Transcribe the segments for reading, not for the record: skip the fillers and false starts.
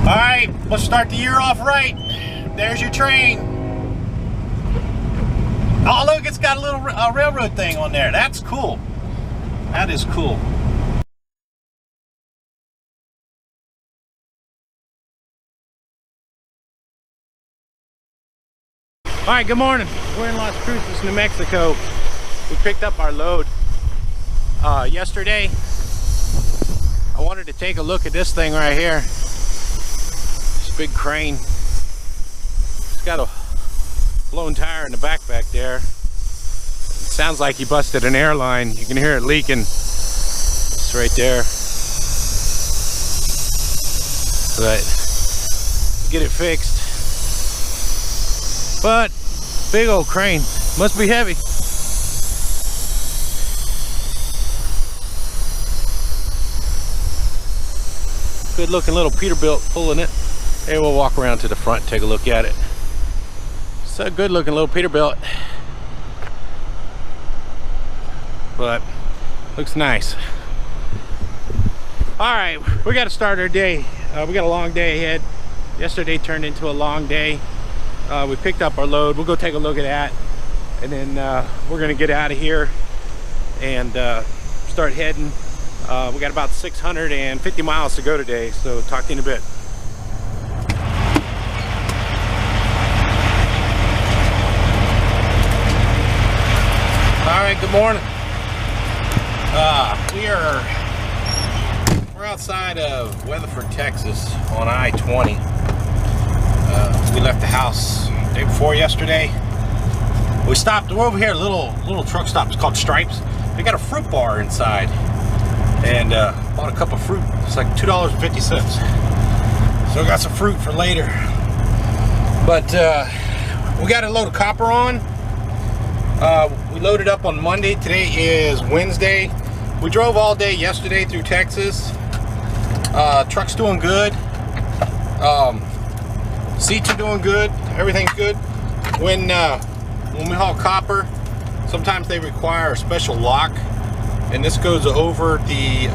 Alright, let's start the year off right. There's your train. Oh look, it's got a little railroad thing on there. That's cool. That is cool. Alright, good morning. We're in Las Cruces, New Mexico. We picked up our load yesterday. I wanted to take a look at this thing right here. This big crane. It's got a blown tire in the back there. It sounds like he busted an airline. You can hear it leaking. It's right there. But get it fixed. But big old crane. Must be heavy. Good looking little Peterbilt pulling it. Hey, we'll walk around to the front, take a look at it. It's a good looking little Peterbilt. But looks nice. All right, we got to start our day. We got a long day ahead. Yesterday turned into a long day. We picked up our load. We'll go take a look at that, and then we're gonna get out of here and start heading. We got about 650 miles to go today, so talk to you in a bit. All right, good morning. We're outside of Weatherford, Texas on I-20. We left the house the day before yesterday. We stopped, we're over here, a little truck stop. It's called Stripes. They got a fruit bar inside, and bought a cup of fruit. It's like $2.50. So we got some fruit for later. But we got a load of copper on. We loaded up on Monday. Today is Wednesday. We drove all day yesterday through Texas. Truck's doing good. Seats are doing good. Everything's good. When we haul copper, sometimes they require a special lock, and this goes over the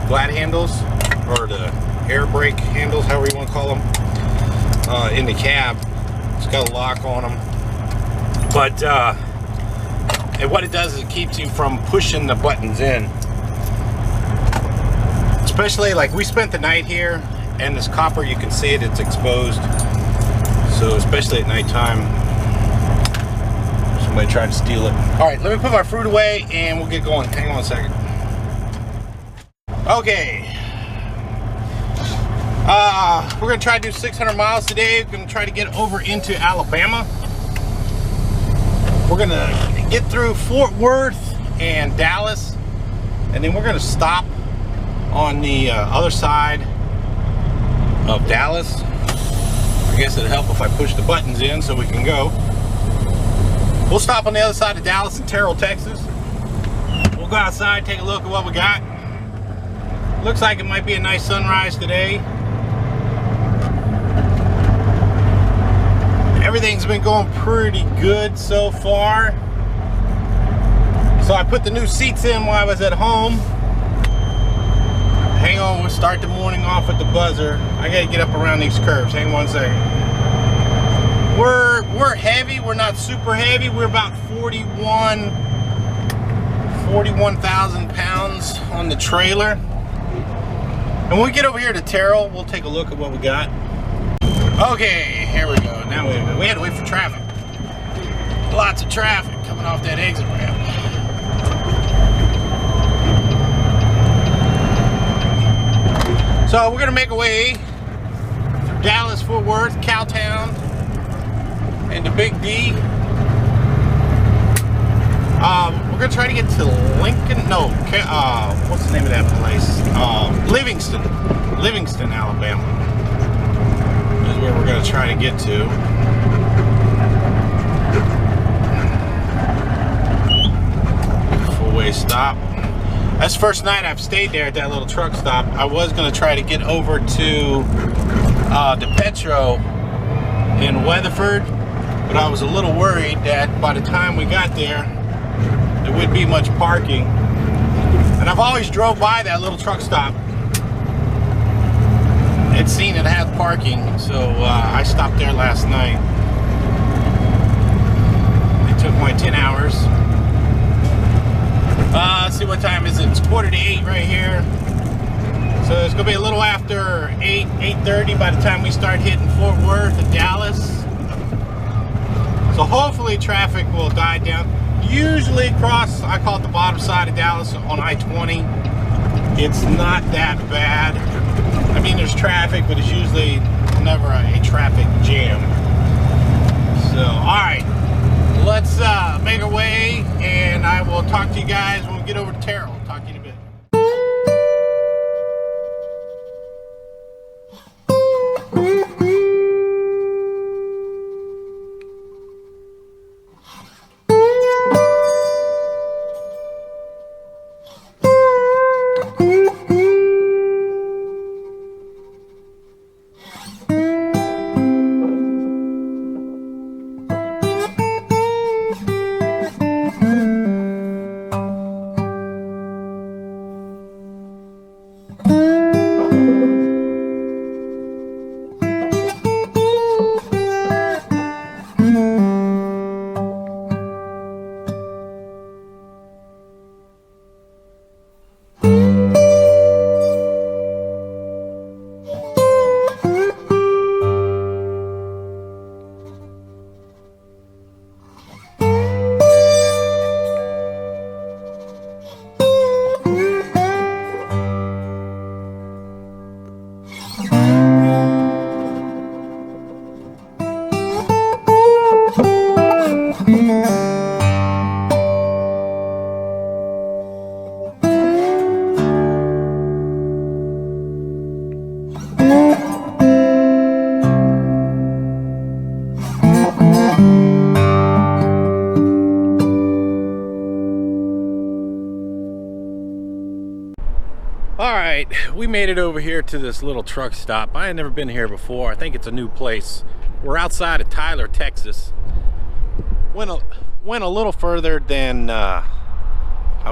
glad handles, or the air brake handles, however you want to call them, in the cab. It's got a lock on them. But and what it does is it keeps you from pushing the buttons in. Especially, like, we spent the night here, and this copper, you can see it, it's exposed. So especially at nighttime, somebody tried to steal it. All right, let me put my fruit away and we'll get going. Hang on a second. Okay. We're gonna try to do 600 miles today. We're gonna try to get over into Alabama. We're gonna get through Fort Worth and Dallas, and then we're gonna stop on the other side of Dallas. I guess it'd help if I push the buttons in so we can go. We'll stop on the other side of Dallas in Terrell, Texas. We'll go outside, take a look at what we got. Looks like it might be a nice sunrise today. Everything's been going pretty good so far. So I put the new seats in while I was at home. Hang on, we'll start the morning off at the buzzer. I gotta get up around these curves. Hang on one second. We're heavy. We're not super heavy. We're about 41,000 pounds on the trailer. And when we get over here to Terrell, we'll take a look at what we got. Okay, here we go. Now we had to wait for traffic. Lots of traffic coming off that exit ramp. So we're gonna make our way through Dallas, Fort Worth, Cowtown, and the Big D. We're gonna try to get to Lincoln. No, what's the name of that place? Livingston, Alabama. Is where we're gonna try to get to. Full-way stop. That's the first night I've stayed there at that little truck stop. I was going to try to get over to DePetro in Weatherford, but I was a little worried that by the time we got there wouldn't be much parking. And I've always drove by that little truck stop and seen it had parking, so I stopped there last night. It took my 10 hours. Let's see, what time is it? It's 7:45 right here. So it's gonna be a little after 8:30 by the time we start hitting Fort Worth and Dallas. So hopefully traffic will die down. Usually across, I call it the bottom side of Dallas on I-20. It's not that bad. I mean, there's traffic, but it's usually never a traffic jam. So, all right, let's make our way, and I will talk to you guys when we get over to Terrell. Talk to you in a bit. Alright, we made it over here to this little truck stop. I had never been here before. I think it's a new place. We're outside of Tyler, Texas. Went a little further than I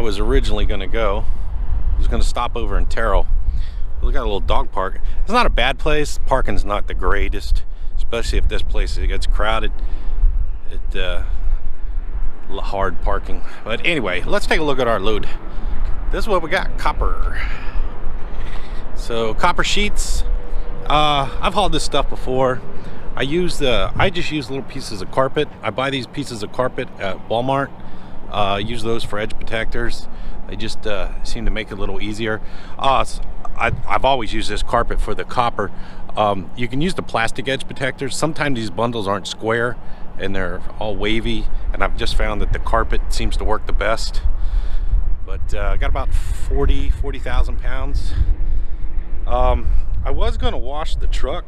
was originally going to go. I was going to stop over in Terrell. We got a little dog park. It's not a bad place. Parking's not the greatest, especially if this place gets crowded. Hard parking. But anyway, let's take a look at our load. This is what we got. Copper. So copper sheets. I've hauled this stuff before. I just use little pieces of carpet. I buy these pieces of carpet at Walmart. Use those for edge protectors. They just seem to make it a little easier. I've always used this carpet for the copper. You can use the plastic edge protectors. Sometimes these bundles aren't square and they're all wavy, and I've just found that the carpet seems to work the best. But I got about 40,000 pounds. I was gonna wash the truck,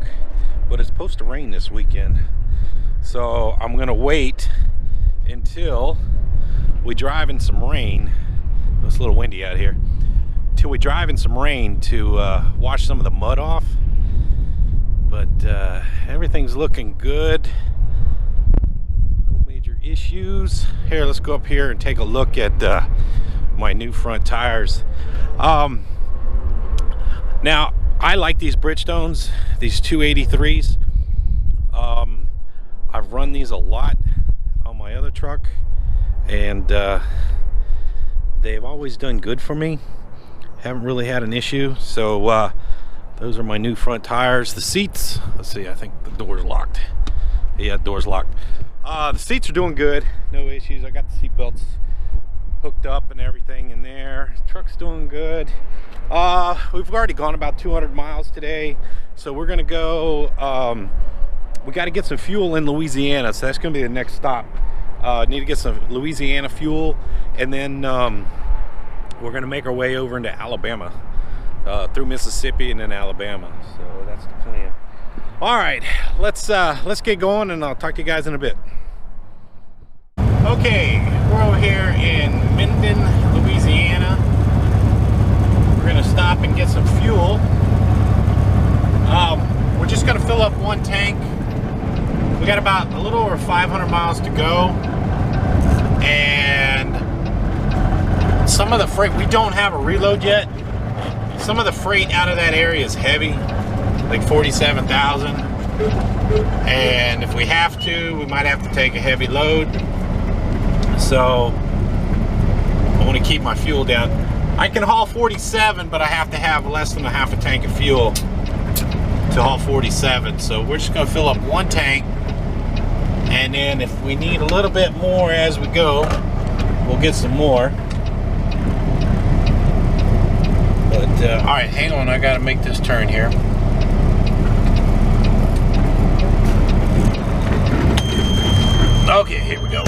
but it's supposed to rain this weekend. So I'm gonna wait until we drive in some rain. It's a little windy out here. Till we drive in some rain to wash some of the mud off. But everything's looking good. No major issues. Here, let's go up here and take a look at my new front tires. Now, I like these Bridgestones, these 283s. I've run these a lot on my other truck, and they've always done good for me. Haven't really had an issue. So those are my new front tires. The seats, let's see, I think the door's locked. Yeah, the door's locked. The seats are doing good, no issues. I got the seat belts hooked up and everything in there. The truck's doing good. We've already gone about 200 miles today, so we're gonna go, we got to get some fuel in Louisiana, so that's gonna be the next stop. Need to get some Louisiana fuel, and then we're gonna make our way over into Alabama, through Mississippi and then Alabama. So that's the plan. All right, let's get going, and I'll talk to you guys in a bit. Okay, we're over here in Minden, Louisiana. We're gonna stop and get some fuel. We're just gonna fill up one tank. We got about a little over 500 miles to go, and some of the freight, we don't have a reload yet. Some of the freight out of that area is heavy. like 47,000. And if we have to, we might have to take a heavy load. So I want to keep my fuel down. I can haul 47, but I have to have less than a half a tank of fuel to haul 47. So we're just going to fill up one tank, and then if we need a little bit more as we go, we'll get some more. But all right, hang on, I got to make this turn here. Okay, here we go.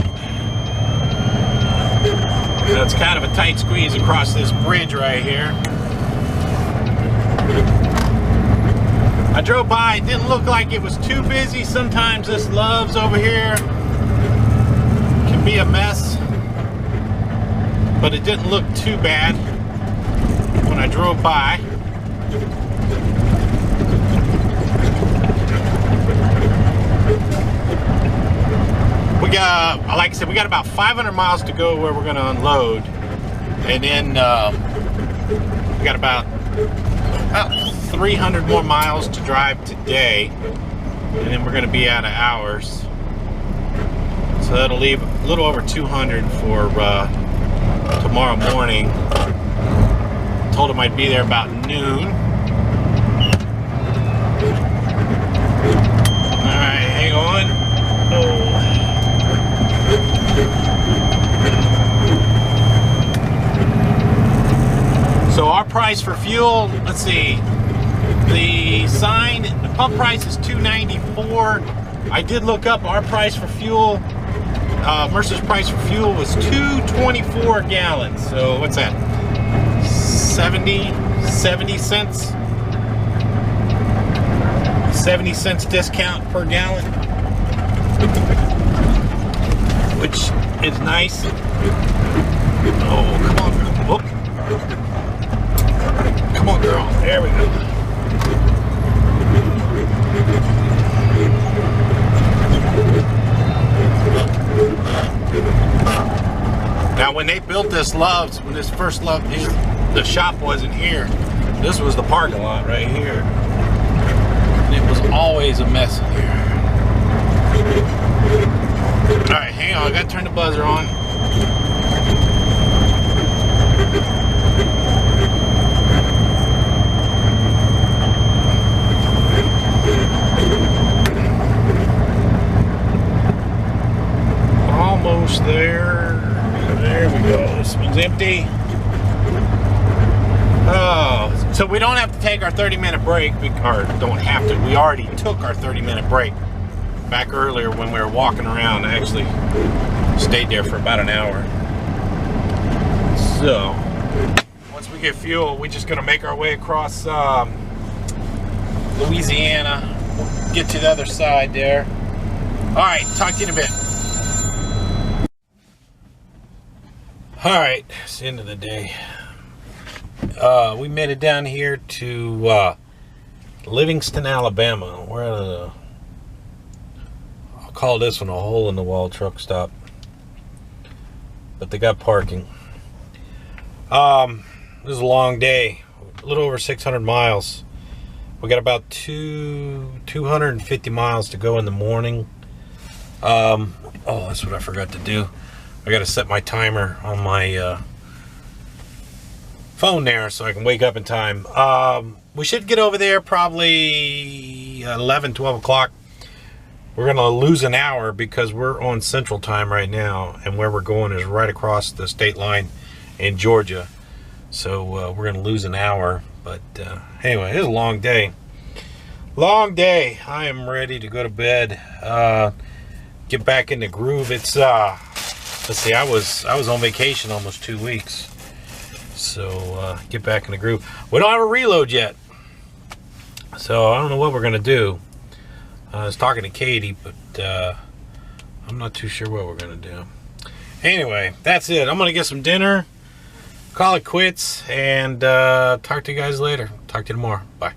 That's kind of a tight squeeze across this bridge right here. I drove by, it didn't look like it was too busy. Sometimes this Love's over here can be a mess, but it didn't look too bad when I drove by. We got, like I said, we got about 500 miles to go where we're going to unload, and then we got about 300 more miles to drive today, and then we're going to be out of hours. So that'll leave a little over 200 for tomorrow morning. Told him I'd be there about noon. All right, hang on. Oh. So our price for fuel, let's see, the pump price is $2.94. I did look up our price for fuel. Mercer's price for fuel was $2.24 a gallon. So what's that? 70 cents? 70 cents discount per gallon, which is nice. Oh, come on, girl. Oh. Come on, girl. There we go. Now, when they built this Love's, when this first Love, the shop wasn't here. This was the parking lot right here. And it was always a mess in here. All right, hang on. I gotta turn the buzzer on. Almost there. There we go. This one's empty. Oh, so we don't have to take our 30-minute break, or don't have to. We already took our 30-minute break back earlier when we were walking around. I actually stayed there for about an hour. So, once we get fuel, we're just going to make our way across Louisiana. We'll get to the other side there. All right, talk to you in a bit. All right, it's the end of the day. We made it down here to Livingston, Alabama. We're at a, I'll call this one a hole-in-the-wall truck stop, but they got parking. This is a long day, a little over 600 miles. We got about 250 miles to go in the morning. Oh, that's what I forgot to do. I got to set my timer on my phone there so I can wake up in time. We should get over there probably 11, 12 o'clock. We're going to lose an hour because we're on Central Time right now, and where we're going is right across the state line in Georgia. So we're going to lose an hour. But anyway, it was a long day. Long day. I am ready to go to bed. Get back in the groove. It's let's see, I was on vacation almost 2 weeks. So get back in the groove. We don't have a reload yet, so I don't know what we're gonna do. I was talking to Katie, but I'm not too sure what we're gonna do. Anyway, that's it. I'm gonna get some dinner, call it quits, and talk to you guys later. Talk to you tomorrow. Bye.